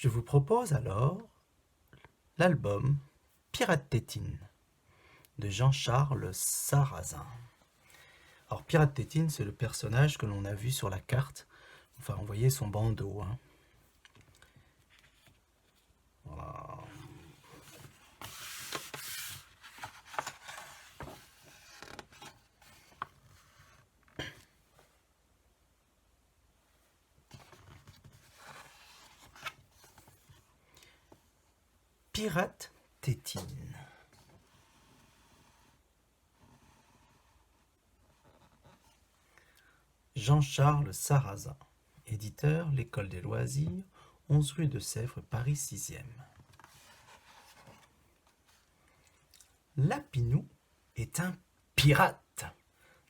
Je vous propose alors l'album Pirate Tétine de Jean-Charles Sarrazin. Alors Pirate Tétine, c'est le personnage que l'on a vu sur la carte. Enfin, on voyait son bandeau. Voilà. Pirate Tétine. Jean-Charles Sarrazin, éditeur, l'École des loisirs, 11 rue de Sèvres, Paris 6e. Lapinou est un pirate.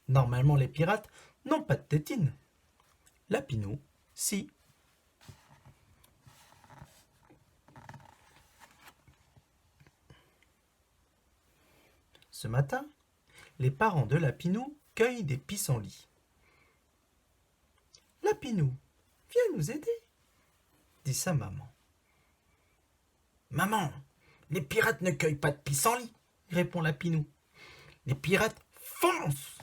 Normalement, les pirates n'ont pas de tétine. Lapinou, si. Ce matin, les parents de Lapinou cueillent des pissenlits. Lapinou, viens nous aider, dit sa maman. Maman, les pirates ne cueillent pas de pissenlits, répond Lapinou. Les pirates foncent.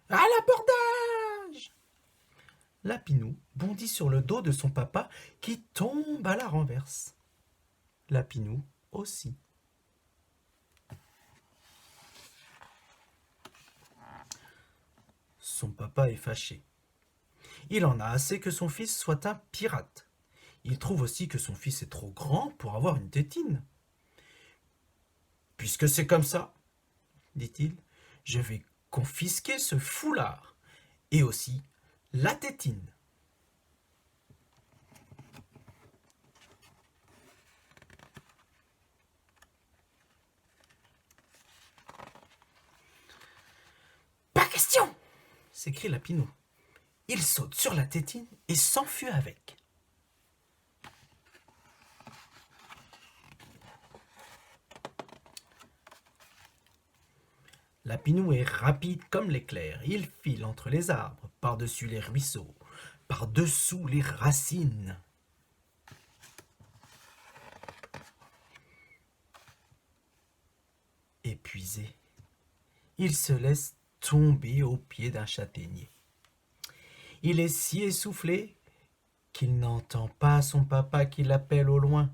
À l'abordage! Lapinou bondit sur le dos de son papa qui tombe à la renverse. Lapinou aussi. Son papa est fâché. Il en a assez que son fils soit un pirate. Il trouve aussi que son fils est trop grand pour avoir une tétine. Puisque c'est comme ça, dit-il, je vais confisquer ce foulard et aussi la tétine. Pas question, s'écrie Lapinou. Il saute sur la tétine et s'enfuit avec. Lapinou est rapide comme l'éclair. Il file entre les arbres, par-dessus les ruisseaux, par-dessous les racines. Épuisé, il se laisse tomber au pied d'un châtaignier. Il est si essoufflé qu'il n'entend pas son papa qui l'appelle au loin.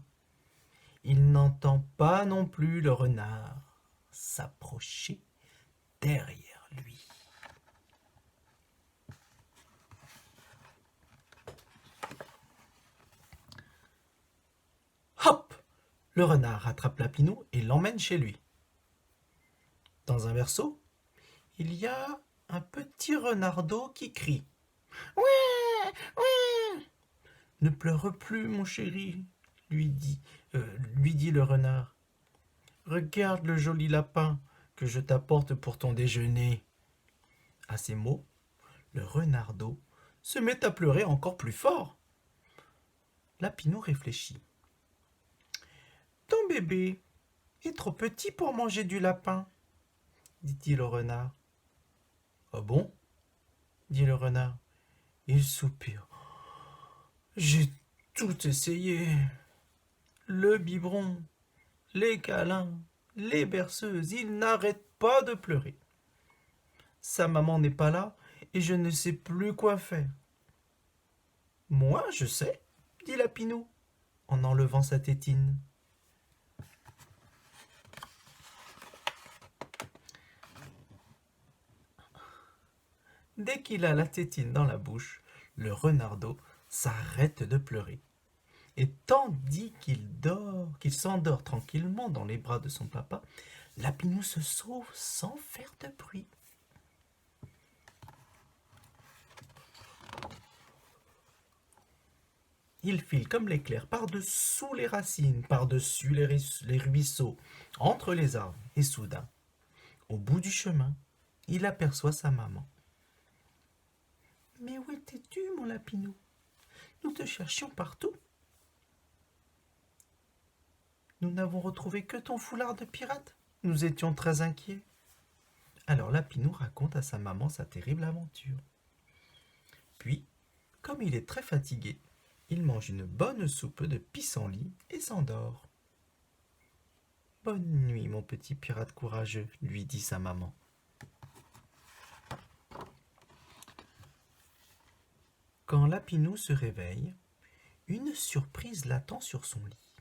Il n'entend pas non plus le renard s'approcher derrière lui. Hop! Le renard rattrape Lapinou et l'emmène chez lui. Dans un verso, il y a un petit renardeau qui crie. « Ouais, ouais !»« Ne pleure plus, mon chéri, lui dit le renard. Regarde le joli lapin que je t'apporte pour ton déjeuner. » À ces mots, le renardeau se met à pleurer encore plus fort. Lapinou réfléchit. Ton bébé est trop petit pour manger du lapin, dit-il au renard. Ah bon? Dit le renard. Il soupire. J'ai tout essayé. Le biberon, les câlins, les berceuses, il n'arrête pas de pleurer. Sa maman n'est pas là et je ne sais plus quoi faire. Moi, je sais, dit Lapinou, en enlevant sa tétine. Dès qu'il a la tétine dans la bouche, le renardeau s'arrête de pleurer. Et tandis qu'il s'endort tranquillement dans les bras de son papa, Lapinou se sauve sans faire de bruit. Il file comme l'éclair par-dessous les racines, par-dessus les ruisseaux, entre les arbres, et soudain, au bout du chemin, il aperçoit sa maman. « Mais où étais-tu, mon Lapinou? Nous te cherchions partout. Nous n'avons retrouvé que ton foulard de pirate. Nous étions très inquiets. » Alors Lapinou raconte à sa maman sa terrible aventure. Puis, Comme il est très fatigué, il mange une bonne soupe de pissenlit et s'endort. Bonne nuit, mon petit pirate courageux, lui dit sa maman. Quand Lapinou se réveille, une surprise l'attend sur son lit.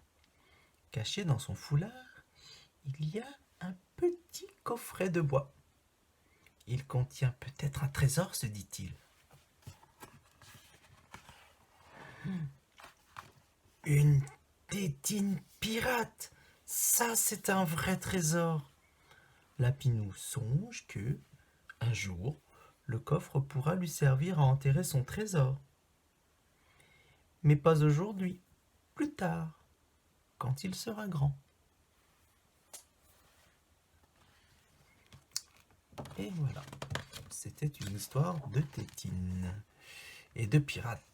Caché dans son foulard, il y a un petit coffret de bois. Il contient peut-être un trésor, se dit-il. Une tétine pirate, ça c'est un vrai trésor. Lapinou songe que, un jour, le coffre pourra lui servir à enterrer son trésor. Mais pas aujourd'hui, plus tard, quand il sera grand. Et voilà, c'était une histoire de tétine et de pirate.